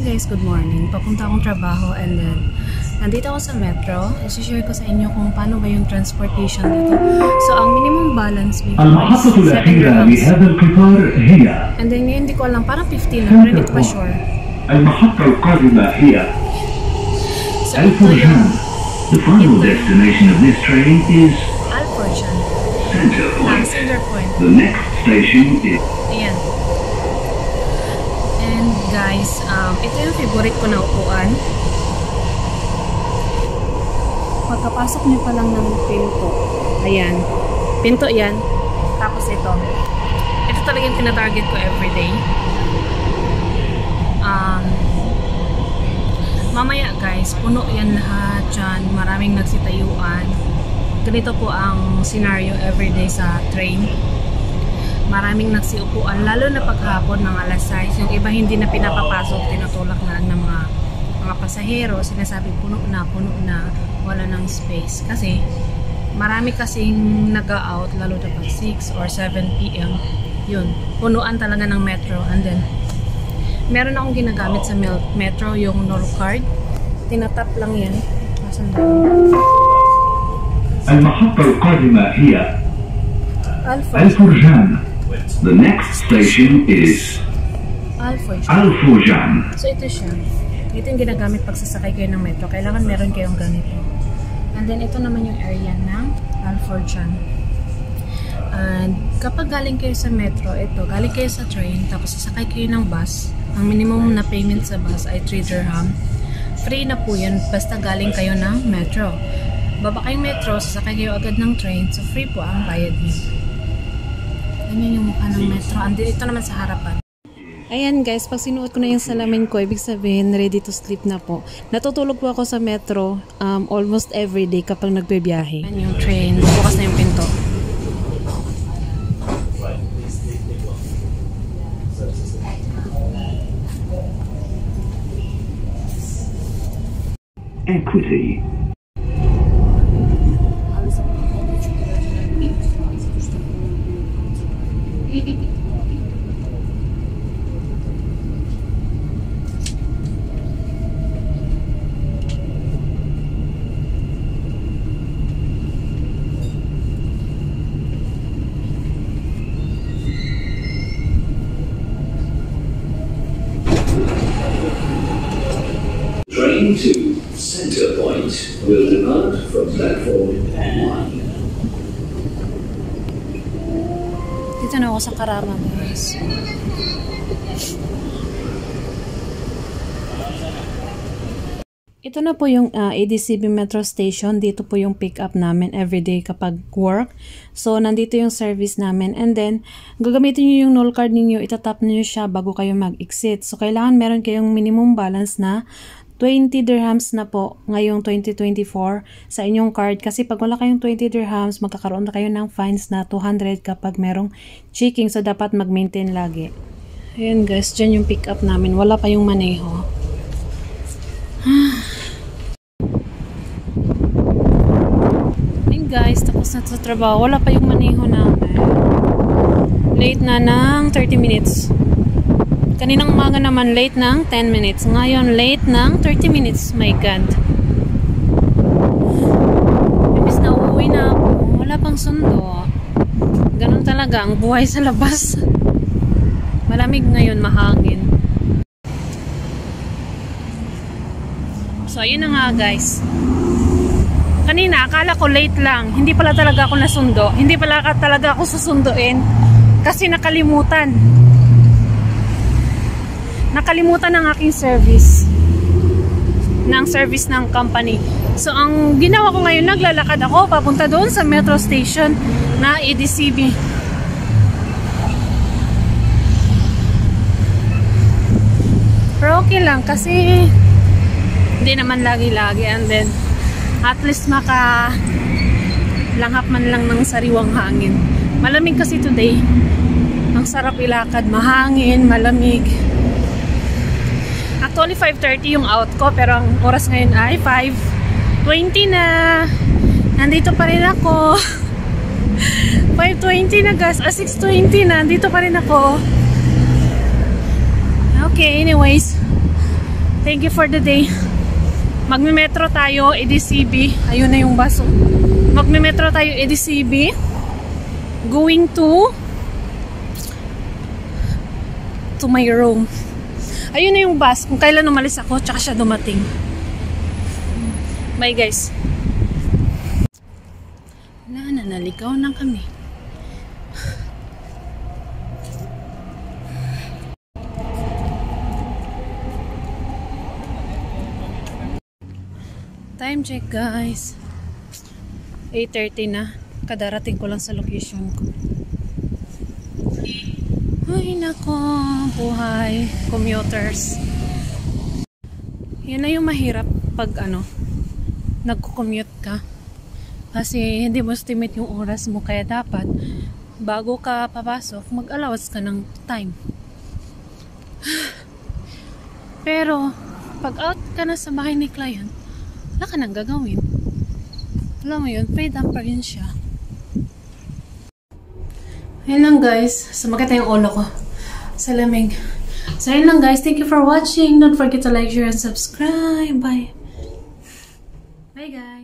guys, good morning. Papunta akong trabaho and then nandito ako sa metro. I-share ko sa inyo kung paano ba yung transportation dito. So, ang minimum balance before is 7 dirhams. And then ngayon hindi ko alam, parang 15 lang, pero hindi pa sure. المحطة القادمة هي الفرجان. The final destination of this train is Al-Furjan. Center Point. Center Point. The next station is Ayan. And guys, ito yung favorite ko na upuan. Pagkapasok niyo pa lang ng pinto. Ayan. Pinto yan. Tapos ito. Ito talaga yung tinatarget ko everyday. Mamaya guys, puno yan lahat dyan. Maraming nagsitayuan. Ganito po ang scenario everyday sa train. Maraming nagsiupuan, lalo na paghapon ng alas 6. Yung iba hindi na pinapapasok, tinutulak na lang ng mga pasahero. Sinasabi puno na, wala ng space. Kasi marami kasing nag-out, lalo na pag 6 or 7 PM. Yun, punuan talaga ng metro. And then meron akong ginagamit sa metro, yung Nol card. Tinatap lang yan. المحطة القادمة هي الفرجان. The next station is Al-Furjan. So ito siya. Ito yung ginagamit pag sasakay kayo ng metro. Kailangan meron kayong ganito. And then ito naman yung area ng Al-Furjan. And kapag galing kayo sa metro, ito, galing kayo sa train, tapos sasakay kayo ng bus, ang minimum na payment sa bus ay 3 dirham. Free na po yan basta galing kayo ng metro. Baba kayong metro, sasakay kayo agad ng train, so free po ang bayad niyo. Ganyan yung mukha ng metro. Ito naman sa harapan. Ayan guys, pag sinuot ko na yung salamin ko, ibig sabihin ready to sleep na po. Natutulog po ako sa metro almost everyday kapag nagbibiyahe. Ayan yung train, bukas na yung pinto. Equity. Train to Center Point will depart from platform 1. Dito na ako sa Karama guys. Ito na po yung ADCB Metro Station. Dito po yung pick up namin everyday kapag work. So, nandito yung service namin. And then, gagamitin nyo yung Nol card ninyo. Itatap nyo siya bago kayo mag-exit. So, kailangan meron kayong minimum balance na 20 dirhams na po ngayong 2024 sa inyong card. Kasi pag wala kayong 20 dirhams, magkakaroon na kayo ng fines na 200 kapag merong checking. So, dapat mag-maintain lagi. Ayan guys, dyan yung pick up namin. Wala pa yung maneho. Ayan guys, tapos na sa trabaho. Wala pa yung maneho namin. Late na ng 30 minutes. Kaninang umaga naman late ng 10 minutes. Ngayon late ng 30 minutes. My God. Imbis na uuwi na ako. Wala pang sundo. Ganun talaga ang buhay sa labas. Malamig ngayon, mahangin. So, ayun na nga guys. Kanina, akala ko late lang. Hindi pala talaga ako nasundo. Hindi pala talaga ako susunduin. Kasi nakalimutan. Nakalimutan ng aking service. Ng service ng company. So, ang ginawa ko ngayon, naglalakad ako papunta doon sa metro station na ADCB. Pero okay lang kasi hindi naman lagi-lagi. And then, at least langhap man lang ng sariwang hangin. Malamig kasi today. Ang sarap ilakad. Mahangin, malamig. Actually, 5:30 yung out ko. Pero ang oras ngayon ay 5:20 na. Nandito pa rin ako. 5:20 na guys. 6:20 na. Nandito pa rin ako. Okay, anyways. Thank you for the day. Magme-metro tayo, EDCB. Ayun na yung bus. Magme-metro tayo, EDCB. Going to my room. Ayun na yung bus. Kung kailan umalis ako, tsaka siya dumating. Bye guys. Wala na, naligaw na kami. Time check guys. 8:30 na. Kadarating ko lang sa location ko. Ay nako, buhay commuters. Yan na yung mahirap pag nagko-commute ka. Kasi hindi mo estimate yung oras mo, kaya dapat bago ka papasok, mag-allowance ka ng time. Pero pag out ka na sa bahay ni client, wala ka nang gagawin. Alam mo yun, freedom pa rin siya. Ayun lang guys. Sumakit na yung ulo ko sa lamig. So ayun lang guys. Thank you for watching. Don't forget to like, share, and subscribe. Bye. Bye guys.